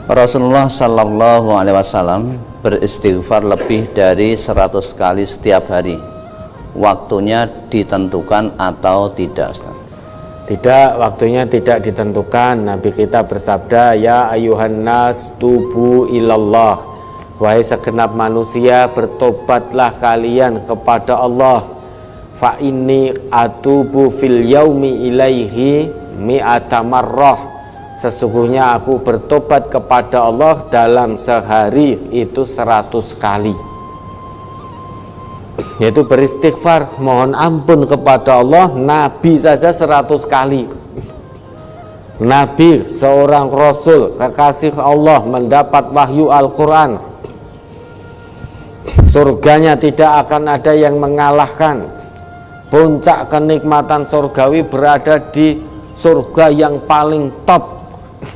Rasulullah Shallallahu Alaihi Wasallam beristighfar lebih dari 100 kali setiap hari. Waktunya ditentukan atau tidak, Ustaz? Tidak, waktunya tidak ditentukan. Nabi kita bersabda, ya ayuhan nas tubu ilallah, wahai segenap manusia, bertobatlah kalian kepada Allah. Fa inni atubu fil yaumi ilaihi mi'ata marrah, sesungguhnya aku bertobat kepada Allah dalam sehari itu 100 kali, yaitu beristighfar, mohon ampun kepada Allah. Nabi saja 100 kali. Nabi, seorang Rasul, kekasih Allah, mendapat wahyu Al-Quran. Surganya tidak akan ada yang mengalahkan. Puncak kenikmatan surgawi berada di surga yang paling top,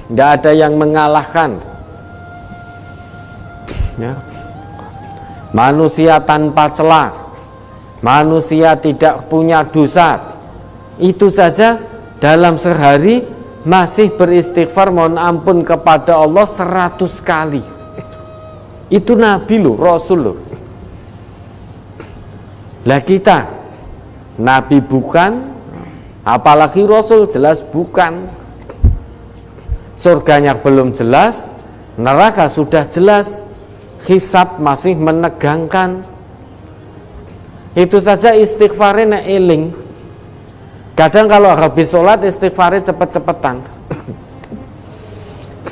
tidak ada yang mengalahkan, ya. Manusia tanpa celah, manusia tidak punya dosa, itu saja dalam sehari masih beristighfar mohon ampun kepada Allah 100 kali. Itu Nabi loh, Rasul loh. Lah kita Nabi bukan, apalagi Rasul, jelas bukan. Surganya belum jelas, neraka sudah jelas, hisab masih menegangkan. Itu saja istighfarnya eling. Kadang kalau habis sholat istighfarnya cepet-cepetan.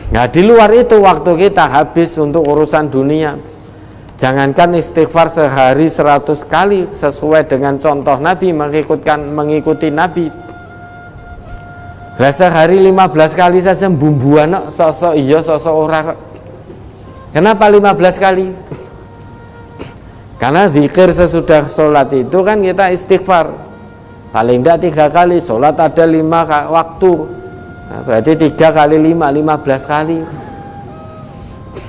Nah, di luar itu waktu kita habis untuk urusan dunia. Jangankan istighfar sehari 100 kali sesuai dengan contoh Nabi, mengikuti Nabi. Lah sehari 15 kali saja bumbuan, sosok iya sosok ora. Kenapa 15 kali? Karena zikir sesudah sholat itu kan kita istighfar paling tidak 3 kali, sholat ada 5 waktu, nah, berarti 3 kali 5, 15 kali.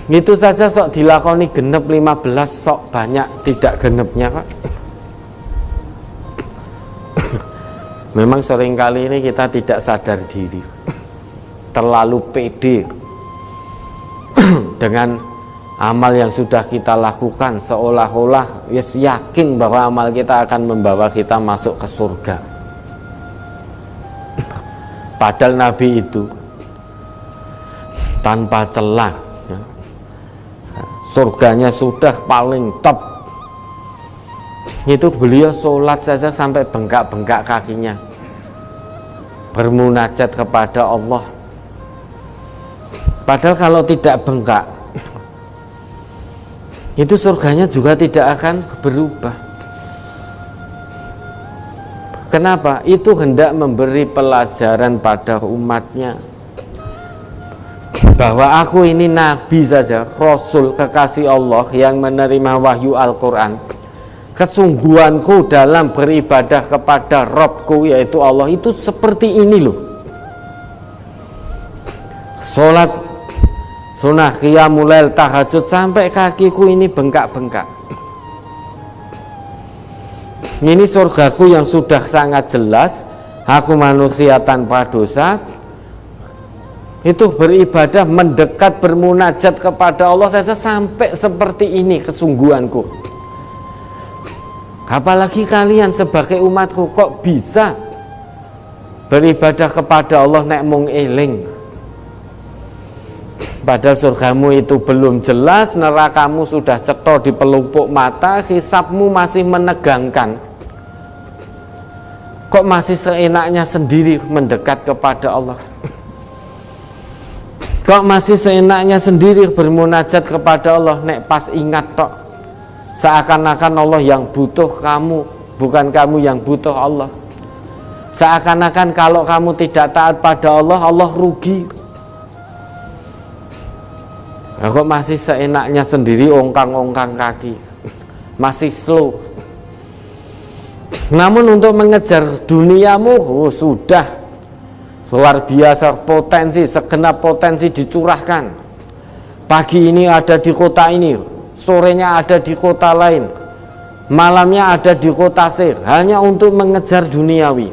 Itu saja sok dilakoni genep 15, sok banyak tidak genepnya, Pak. Memang seringkali ini kita tidak sadar diri, terlalu pede dengan amal yang sudah kita lakukan, seolah-olah yakin bahwa amal kita akan membawa kita masuk ke surga. Padahal Nabi itu tanpa celah, ya, surganya sudah paling top. Itu beliau sholat saja sampai bengkak-bengkak kakinya, bermunajat kepada Allah. Padahal kalau tidak bengkak, itu surganya juga tidak akan berubah. Kenapa? Itu hendak memberi pelajaran pada umatnya bahwa aku ini Nabi saja, Rasul kekasih Allah yang menerima wahyu Al-Quran. Kesungguhanku dalam beribadah kepada Robku yaitu Allah itu seperti ini loh. Sholat sunnah, qiyamul lail, tahajud sampai kakiku ini bengkak-bengkak. Ini surgaku yang sudah sangat jelas. Aku manusia tanpa dosa, itu beribadah, mendekat, bermunajat kepada Allah saja sampai seperti ini kesungguhanku. Apalagi kalian sebagai umatku, kok bisa beribadah kepada Allah nek mung eling? Padahal surgamu itu belum jelas, nerakamu sudah cetha di pelupuk mata, hisabmu masih menegangkan. Kok masih seenaknya sendiri mendekat kepada Allah? Kok masih seenaknya sendiri bermunajat kepada Allah nek pas ingat tok? Seakan-akan Allah yang butuh kamu, bukan kamu yang butuh Allah. Seakan-akan kalau kamu tidak taat pada Allah, Allah rugi. Nah, kok masih seenaknya sendiri ongkang-ongkang kaki, masih slow. Namun untuk mengejar duniamu, sudah luar biasa potensi, segenap potensi dicurahkan. Pagi ini ada di kota ini, sorenya ada di kota lain, malamnya ada di kota C, hanya untuk mengejar duniawi.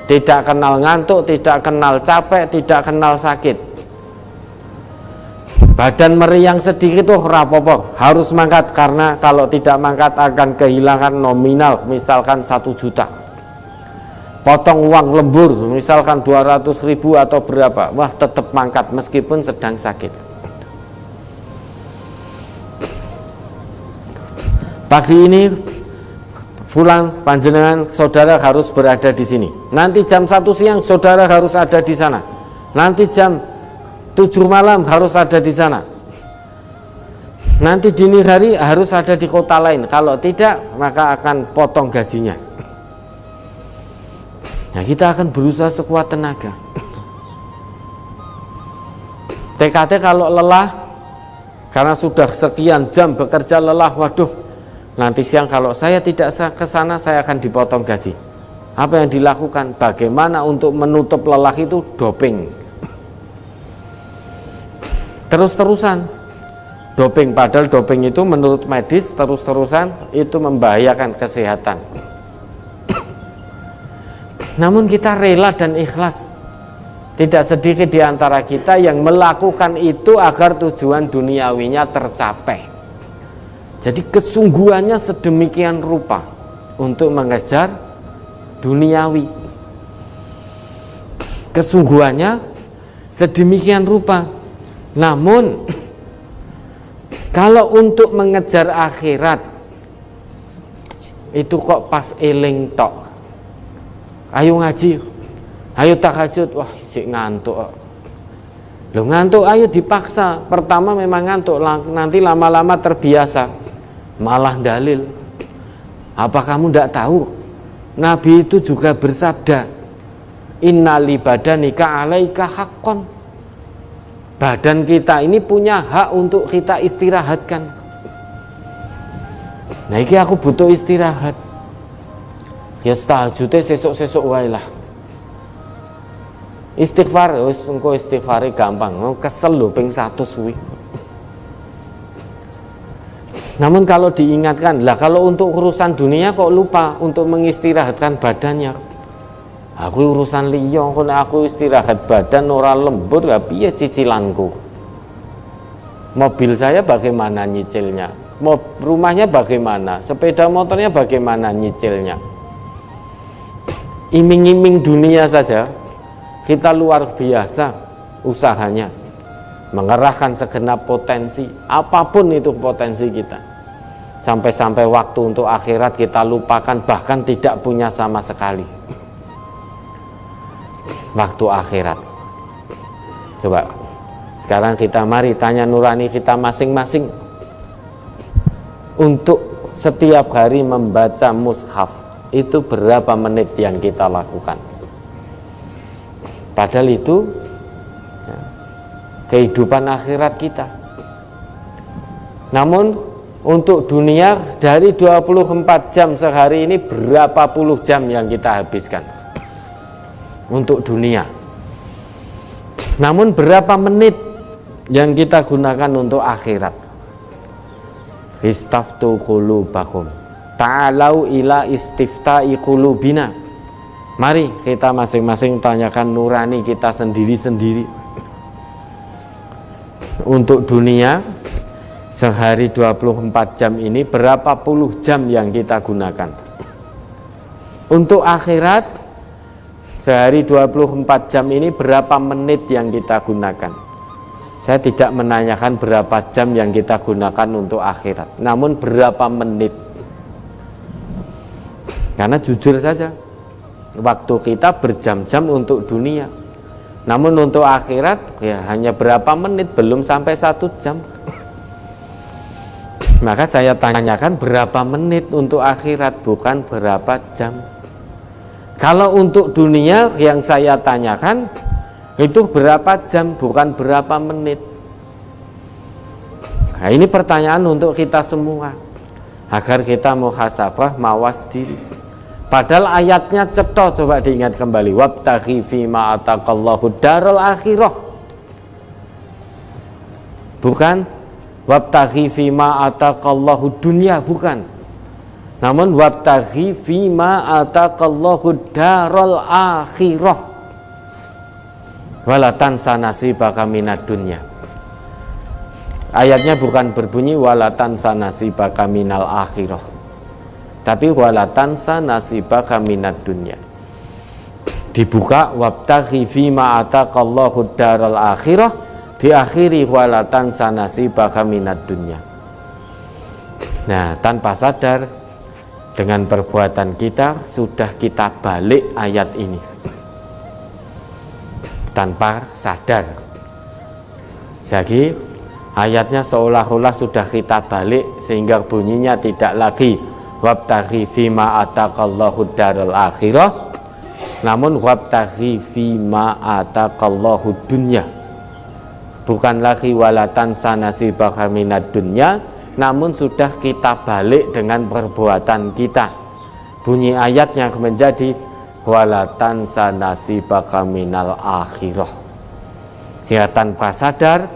Tidak kenal ngantuk, tidak kenal capek, tidak kenal sakit. Badan meriang sedikit tuh rapopo, harus mangkat, karena kalau tidak mangkat akan kehilangan nominal, misalkan 1 juta. Potong uang lembur, misalkan 200.000 atau berapa, wah tetap mangkat meskipun sedang sakit. Pagi ini Fulan, panjenengan saudara harus berada di sini. Nanti jam 1 siang saudara harus ada di sana. Nanti jam 7 malam harus ada di sana. Nanti dini hari harus ada di kota lain. Kalau tidak, maka akan potong gajinya. Nah, kita akan berusaha sekuat tenaga. TKT kalau lelah, karena sudah sekian jam bekerja lelah, waduh, nanti siang kalau saya tidak ke sana, saya akan dipotong gaji. Apa yang dilakukan? Bagaimana untuk menutup lelah itu? Doping. Terus-terusan doping, padahal doping itu menurut medis terus-terusan itu membahayakan kesehatan. Namun kita rela dan ikhlas. Tidak sedikit di antara kita yang melakukan itu agar tujuan duniawinya tercapai. Jadi kesungguhannya sedemikian rupa untuk mengejar duniawi. Kesungguhannya sedemikian rupa. Namun kalau untuk mengejar akhirat itu kok pas eling tok. Ayo ngaji, ayo tahajud, wah cik ngantuk. Loh ngantuk, ayo dipaksa. Pertama memang ngantuk, nanti lama-lama terbiasa, malah dalil. Apa kamu tidak tahu? Nabi itu juga bersabda, Inna li badanika alaika haqqon. Badan kita ini punya hak untuk kita istirahatkan. Nah ini aku butuh istirahat. Ya tahajudnya sesuk-sesuk wae lah. Istighfar, wis engko istighfare gampang. Mau kesel lho ping 100 kuwi. Namun kalau diingatkan, lah kalau untuk urusan dunia kok lupa untuk mengistirahatkan badannya. Aku urusan liya, aku istirahat badan ora lembur, lah piye cicilanku? Mobil saya bagaimana nyicilnya? Rumahnya bagaimana? Sepeda motornya bagaimana nyicilnya? Iming-iming dunia saja kita luar biasa usahanya mengerahkan segenap potensi, apapun itu potensi kita. Sampai-sampai waktu untuk akhirat kita lupakan, bahkan tidak punya sama sekali. Waktu akhirat. Coba sekarang kita mari tanya nurani kita masing-masing. Untuk setiap hari membaca mushaf itu berapa menit yang kita lakukan? Padahal itu ya, kehidupan akhirat kita. Namun untuk dunia dari 24 jam sehari ini berapa puluh jam yang kita habiskan untuk dunia. Namun berapa menit yang kita gunakan untuk akhirat? Istaftu qulubakum ta'alau ila istifta'i qulubina. Mari kita masing-masing tanyakan nurani kita sendiri-sendiri. Untuk dunia sehari 24 jam ini berapa puluh jam yang kita gunakan? Untuk akhirat sehari 24 jam ini berapa menit yang kita gunakan? Saya tidak menanyakan berapa jam yang kita gunakan untuk akhirat, namun berapa menit. Karena jujur saja, waktu kita berjam-jam untuk dunia, namun untuk akhirat ya hanya berapa menit, belum sampai 1 jam. Maka saya tanyakan berapa menit untuk akhirat, bukan berapa jam. Kalau untuk dunia yang saya tanyakan itu berapa jam, bukan berapa menit. Nah, ini pertanyaan untuk kita semua agar kita muhasabah, mawas diri. Padahal ayatnya cetok, coba diingat kembali. Wabtaghi fima ataqallahu darul akhirah. Bukan wabtaghi fima ataqallahu dunya, bukan. Namun wabtaghi fima ataqallahu darul akhirah. Wala tansa nasibaka minad dunya. Ayatnya bukan berbunyi walatan sanasibaka minal akhirah, tapi walatan sanasibaka minad dunya. Dibuka wabtaghi fima ataqallahu daral akhirah, diakhiri walatan sanasibaka minad dunya. Nah, tanpa sadar dengan perbuatan kita sudah kita balik ayat ini tanpa sadar. Jadi ayatnya seolah-olah sudah kita balik sehingga bunyinya tidak lagi wabtaghi fima ataqallahu daral akhirah, namun wabtaghi fima ataqallahu dunya. Bukan lagi walatan sanasibaka minad dunya, namun sudah kita balik dengan perbuatan kita. Bunyi ayatnya menjadi walatan sanasibaka minal akhirah. Sehingga tanpa sadar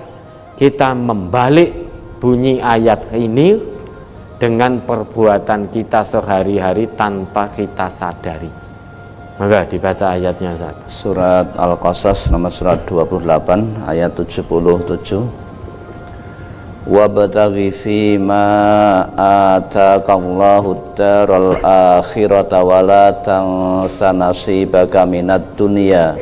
kita membalik bunyi ayat ini dengan perbuatan kita sehari-hari tanpa kita sadari. Maka dibaca ayatnya saat. Surat Al-Qasas nomor surat 28 ayat 77. Wabtaghi fima ataqallahu daral akhirata wa la tansa nasibaka minad dunya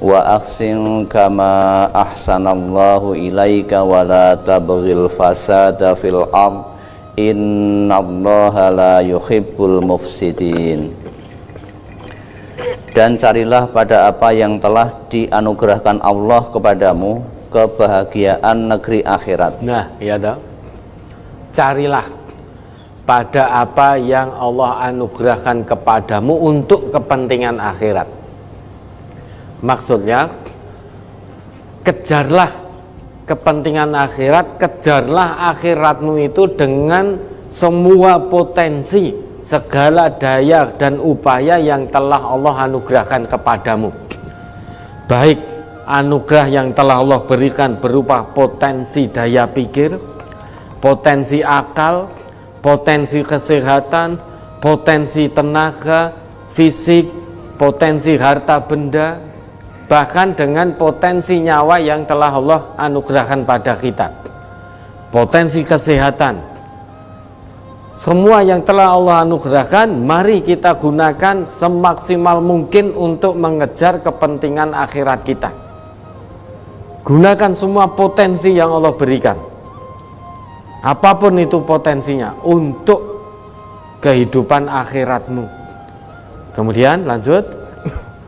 wa ahsin kama ahsanallahu ilaika wa la tabghil fasada fil ard innallaha la yuhibbul mufsidin. Dan carilah pada apa yang telah dianugerahkan Allah kepadamu, kebahagiaan negeri akhirat. Nah, ya toh. Carilah pada apa yang Allah anugerahkan kepadamu untuk kepentingan akhirat. Maksudnya, kejarlah kepentingan akhirat, kejarlah akhiratmu itu dengan semua potensi, segala daya dan upaya yang telah Allah anugerahkan kepadamu. Baik anugerah yang telah Allah berikan berupa potensi daya pikir, potensi akal, potensi kesehatan, potensi tenaga, fisik, potensi harta benda, bahkan dengan potensi nyawa yang telah Allah anugerahkan pada kita. Potensi kesehatan, semua yang telah Allah anugerahkan, mari kita gunakan semaksimal mungkin untuk mengejar kepentingan akhirat kita. Gunakan semua potensi yang Allah berikan, apapun itu potensinya, untuk kehidupan akhiratmu. Kemudian lanjut.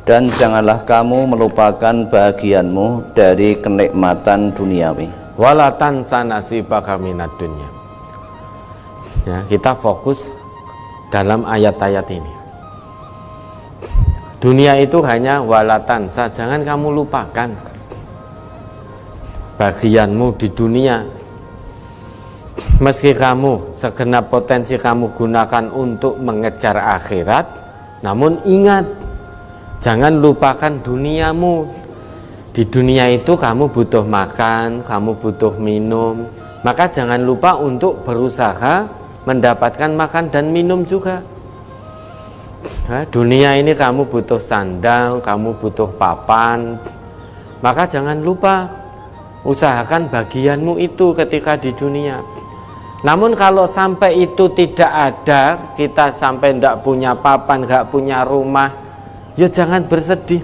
Dan janganlah kamu melupakan bahagianmu dari kenikmatan duniawi. Walatan sanasibaka minad dunya. Ya, kita fokus dalam ayat-ayat ini. Dunia itu hanya walatan, jangan kamu lupakan bagianmu di dunia. Meski kamu segenap potensi kamu gunakan untuk mengejar akhirat, namun ingat, jangan lupakan duniamu. Di dunia itu kamu butuh makan, kamu butuh minum, maka jangan lupa untuk berusaha mendapatkan makan dan minum juga. Nah, dunia ini kamu butuh sandang, kamu butuh papan, maka jangan lupa usahakan bagianmu itu ketika di dunia. Namun kalau sampai itu tidak ada, kita sampai tidak punya papan, nggak punya rumah, ya jangan bersedih,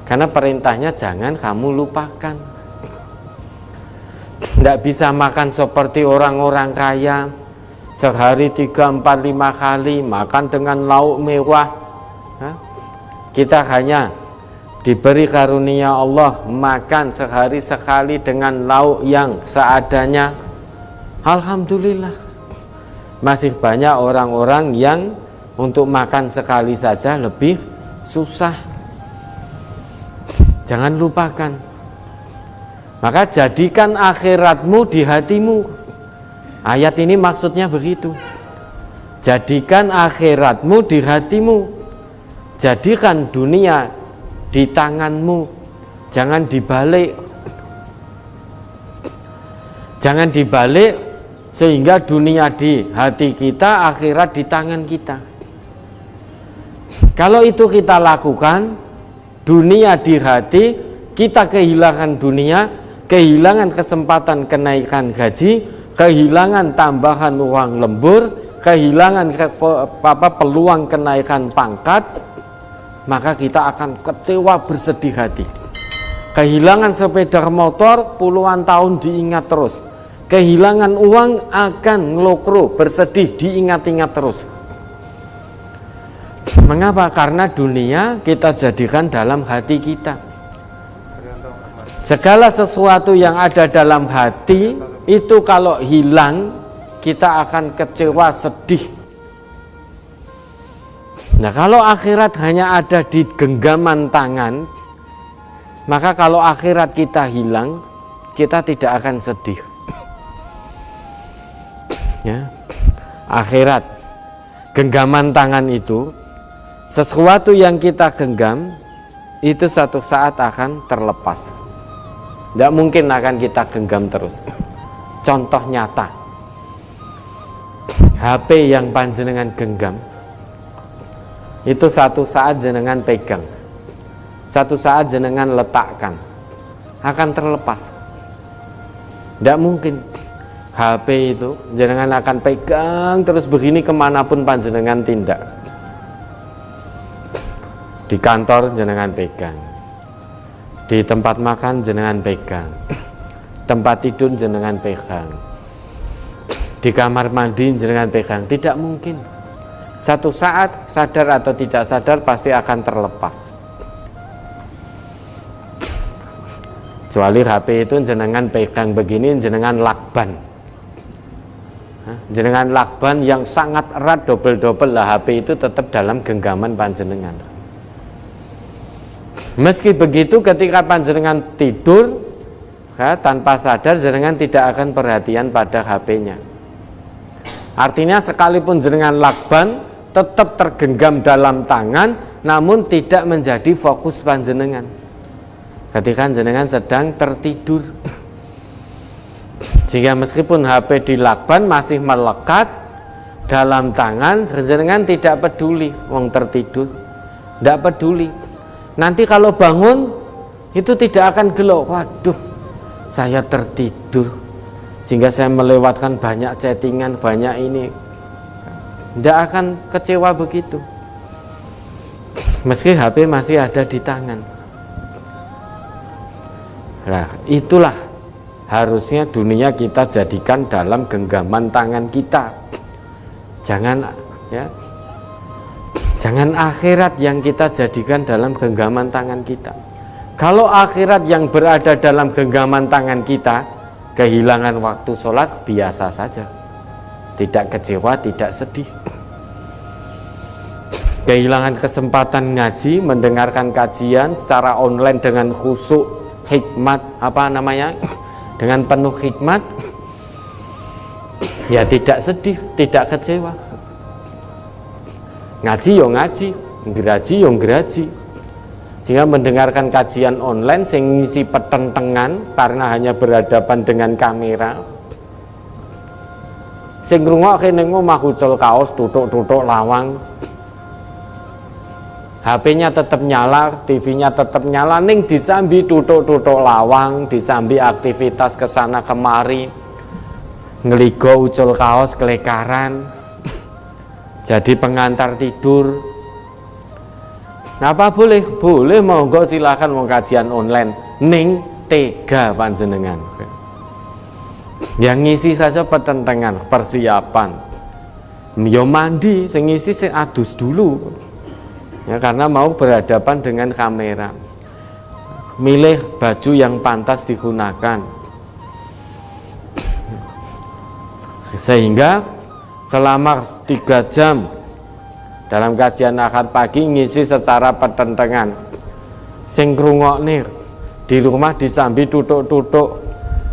karena perintahnya jangan kamu lupakan. Tidak bisa makan seperti orang-orang kaya, sehari 3, 4, 5 kali makan dengan lauk mewah. Kita hanya diberi karunia Allah makan sehari sekali dengan lauk yang seadanya. Alhamdulillah. Masih banyak orang-orang yang untuk makan sekali saja lebih susah. Jangan lupakan. Maka jadikan akhiratmu di hatimu. Ayat ini maksudnya begitu. Jadikan akhiratmu di hatimu. Jadikan dunia di tanganmu. Jangan dibalik. Jangan dibalik sehingga dunia di hati kita, akhirat di tangan kita. Kalau itu kita lakukan, dunia di hati, kita kehilangan dunia, kehilangan kesempatan kenaikan gaji, kehilangan tambahan uang lembur, kehilangan peluang kenaikan pangkat, maka kita akan kecewa bersedih hati. Kehilangan sepeda motor puluhan tahun diingat terus, kehilangan uang akan ngelokro, bersedih, diingat-ingat terus. Mengapa? Karena dunia kita jadikan dalam hati kita. Segala sesuatu yang ada dalam hati itu kalau hilang, kita akan kecewa, sedih. Nah, kalau akhirat hanya ada di genggaman tangan, maka kalau akhirat kita hilang, kita tidak akan sedih. Ya, akhirat, genggaman tangan itu, sesuatu yang kita genggam itu satu saat akan terlepas. Tidak mungkin akan kita genggam terus. Contoh nyata, HP yang panjenengan genggam itu satu saat jenengan pegang, satu saat jenengan letakkan, akan terlepas. Tidak mungkin HP itu jenengan akan pegang terus begini kemanapun panjenengan tindak. Di kantor jenengan pegang, di tempat makan jenengan pegang, tempat tidur jenengan pegang, di kamar mandi jenengan pegang. Tidak mungkin. Satu saat sadar atau tidak sadar pasti akan terlepas. Kecuali HP itu jenengan pegang begini, jenengan lakban. Jenengan lakban yang sangat erat, double-double lah, HP itu tetap dalam genggaman panjenengan. Meski begitu ketika panjenengan tidur, tanpa sadar jenengan tidak akan perhatian pada HP-nya. Artinya sekalipun jenengan lakban tetap tergenggam dalam tangan, namun tidak menjadi fokus panjenengan ketika jenengan sedang tertidur. Jika meskipun HP di lakban masih melekat dalam tangan, jenengan tidak peduli, wong tertidur, tidak peduli. Nanti kalau bangun itu tidak akan gelo, waduh saya tertidur sehingga saya melewatkan banyak chattingan, banyak ini. Tidak akan kecewa begitu, meski HP masih ada di tangan. Nah, itulah harusnya dunia kita jadikan dalam genggaman tangan kita. Jangan jangan akhirat yang kita jadikan dalam genggaman tangan kita. Kalau akhirat yang berada dalam genggaman tangan kita, kehilangan waktu sholat biasa saja, tidak kecewa, tidak sedih. Kehilangan kesempatan ngaji, mendengarkan kajian secara online dengan khusyuk, hikmat, dengan penuh hikmat, ya tidak sedih, tidak kecewa. Ngaji yo ngaji, ngeraji yo ngeraji. Sehingga mendengarkan kajian online sing ngisi petentengan karena hanya berhadapan dengan kamera, sing ngrungokke ning omah ucul kaos, tutuk-tutuk lawang, HP-nya tetap nyala, TV-nya tetap nyala, ning disambi tutuk-tutuk lawang, disambi aktivitas kesana kemari, ngeligo ucul kaos kelekaran, jadi pengantar tidur. Apa boleh? Boleh, monggo silakan mau kajian online, ning tega panjenengan. Yang ngisi saja petentengan, persiapan. Yo mandi, sing ngisi sing adus dulu. Ya, karena mau berhadapan dengan kamera. Milih baju yang pantas digunakan. Sehingga selama 3 jam dalam kajian akad pagi ngisi secara petentengan. Sing ngrungokne di rumah disambi tutuk-tutuk,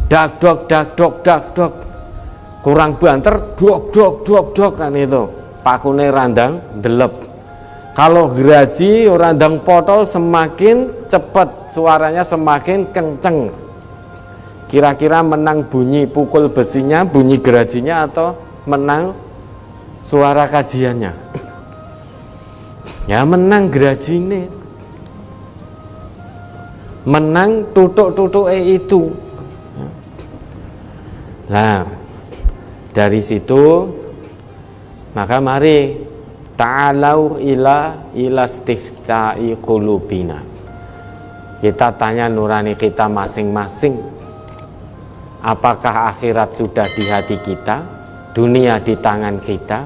dak dok, kurang banter dok kan itu. Pakune randang delep. Kalau geraji randang potol semakin cepat, suaranya semakin kenceng. Kira-kira menang bunyi pukul besinya, bunyi gerajinya, atau menang suara kajiannya? Ya menang gerajine, menang tutuk-tutuk itu. Nah, dari situ maka mari ta'alau ila istifta'i qulubina. Kita tanya nurani kita masing-masing, apakah akhirat sudah di hati kita, dunia di tangan kita,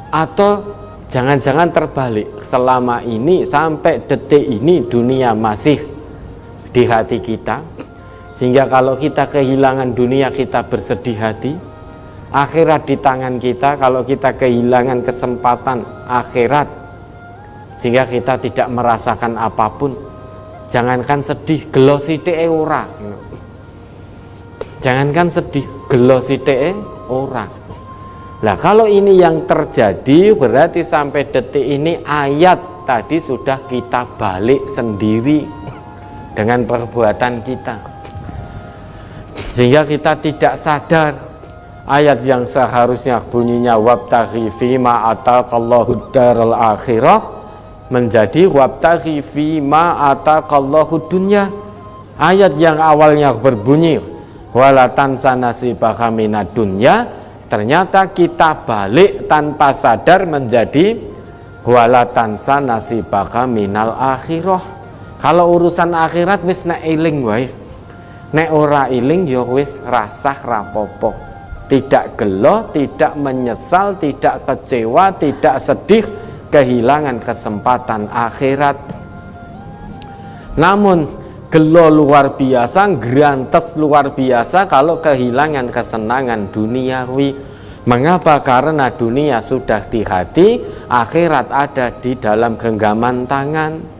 atau jangan-jangan terbalik, selama ini sampai detik ini dunia masih di hati kita, sehingga kalau kita kehilangan dunia kita bersedih hati, akhirat di tangan kita, kalau kita kehilangan kesempatan akhirat sehingga kita tidak merasakan apapun, jangankan sedih, gelo sithike ora. Jangankan sedih, gelo sithike ora. Lah kalau ini yang terjadi, berarti sampai detik ini ayat tadi sudah kita balik sendiri dengan perbuatan kita, sehingga kita tidak sadar ayat yang seharusnya bunyinya wabtaghi fima ataqallahu daral akhirah menjadi wabtaghi fima ataqallahu dunya. Ayat yang awalnya berbunyi wala tansa nasibaka minad dunya, ternyata kita balik tanpa sadar menjadi wala tansa nasibaka minal akhirah. Kalau urusan akhirat wis nek eling wae, nek ora eling ya wis rasah rapopo, tidak gelo, tidak menyesal, tidak kecewa, tidak sedih kehilangan kesempatan akhirat. Namun gelo luar biasa, grantes luar biasa kalau kehilangan kesenangan duniawi. Mengapa? Karena dunia sudah di hati, akhirat ada di dalam genggaman tangan.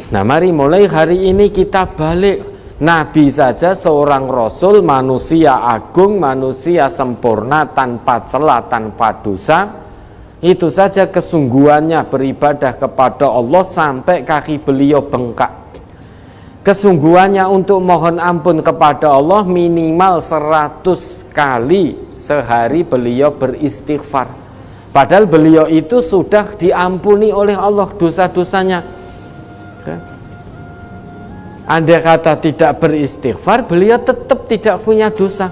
Nah, mari mulai hari ini kita balik. Nabi saja seorang rasul, manusia agung, manusia sempurna, tanpa celah, tanpa dosa, itu saja kesungguhannya beribadah kepada Allah sampai kaki beliau bengkak. Kesungguhannya untuk mohon ampun kepada Allah minimal 100 kali sehari beliau beristighfar. Padahal beliau itu sudah diampuni oleh Allah dosa-dosanya. Andai kata tidak beristighfar, beliau tetap tidak punya dosa.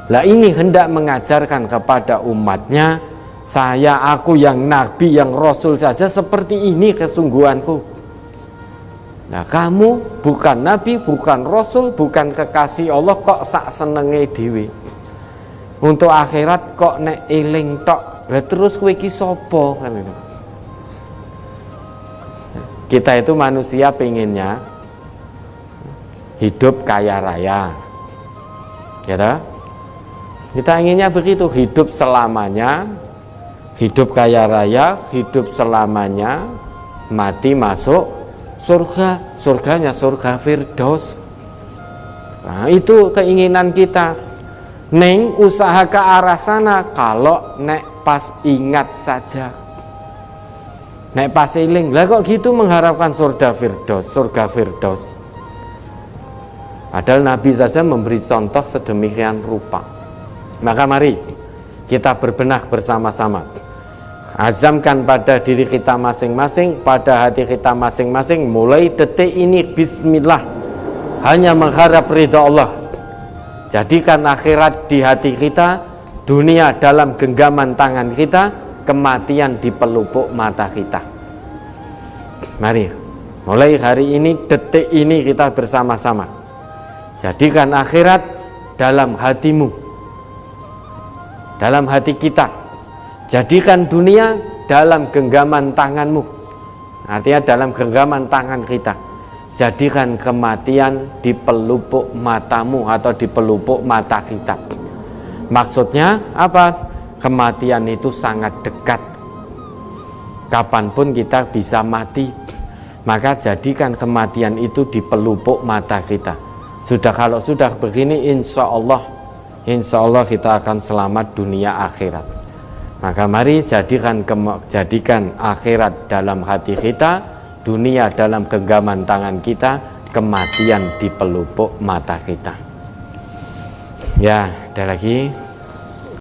Lah ini hendak mengajarkan kepada umatnya, aku yang nabi, yang rasul saja seperti ini kesungguhanku. Nah, kamu bukan nabi, bukan rasul, bukan kekasih Allah, kok sak senenge dhewe. Untuk akhirat kok nek eling tok. Lah terus kowe iki sapa kan itu. Kita itu manusia pengennya hidup kaya raya, gitu. Kita inginnya begitu, hidup selamanya, hidup kaya raya, hidup selamanya, mati masuk surga, surganya surga Firdaus. Nah, itu keinginan kita. Neng usaha ke arah sana kalau nek pas ingat saja, nek pas iling. Lah kok gitu mengharapkan surga Firdaus, surga Firdaus. Padahal Nabi saja memberi contoh sedemikian rupa. Maka mari kita berbenah bersama-sama, azamkan pada diri kita masing-masing, pada hati kita masing-masing, mulai detik ini bismillah, hanya mengharap ridha Allah. Jadikan akhirat di hati kita, dunia dalam genggaman tangan kita, kematian di pelupuk mata kita. Mari mulai hari ini, detik ini kita bersama-sama, jadikan akhirat dalam hatimu, dalam hati kita. Jadikan dunia dalam genggaman tanganmu, artinya dalam genggaman tangan kita. Jadikan kematian di pelupuk matamu atau di pelupuk mata kita. Maksudnya apa? Kematian itu sangat dekat. Kapanpun kita bisa mati. Maka jadikan kematian itu di pelupuk mata kita. Kalau sudah begini, insya Allah kita akan selamat dunia akhirat. Maka mari jadikan akhirat dalam hati kita, dunia dalam genggaman tangan kita, kematian di pelupuk mata kita. Ya, ada lagi.